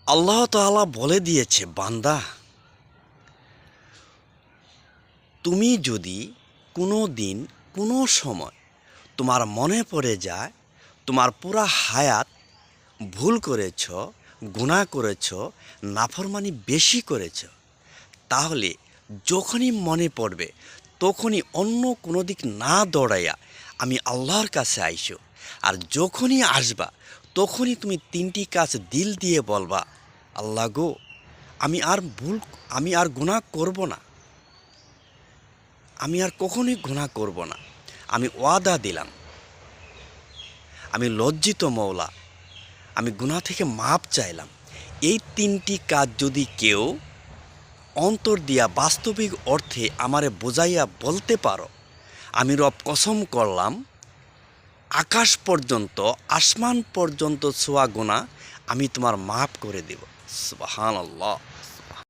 আল্লাহ তাআলা বলে দিয়েছে, বান্দা, তুমি যদি কোনো দিন কোনো সময় তোমার মনে পড়ে যায় তোমার পুরা হায়াত ভুল করেছ, গুনাহ করেছ, নাফরমানি বেশি করেছ, তাহলে যখনই মনে পড়বে তখনই অন্য কোনো দিক না দৌড়াইয়া আমি আল্লাহর কাছে আইসো। আর যখনই আসবা তখনই তুমি তিনটি কাজ দিল দিয়ে বলবা, আল্লাহ গো, আমি আর ভুল, আমি আর গুনাহ করব না, আমি আর কখনোই গুনাহ করব না, আমি ওয়াদা দিলাম, আমি লজ্জিত মওলা, আমি গুনাহ থেকে মাপ চাইলাম। এই তিনটি কাজ যদি কেউ অন্তর দিয়া বাস্তবিক অর্থে আমারে বোঝাইয়া বলতে পারো, আমি রব কসম করলাম, আকাশ পর্যন্ত, আসমান পর্যন্ত ছোঁয়া গুনাহ আমি তোমার মাপ করে দেব। সুবহানাল্লাহ।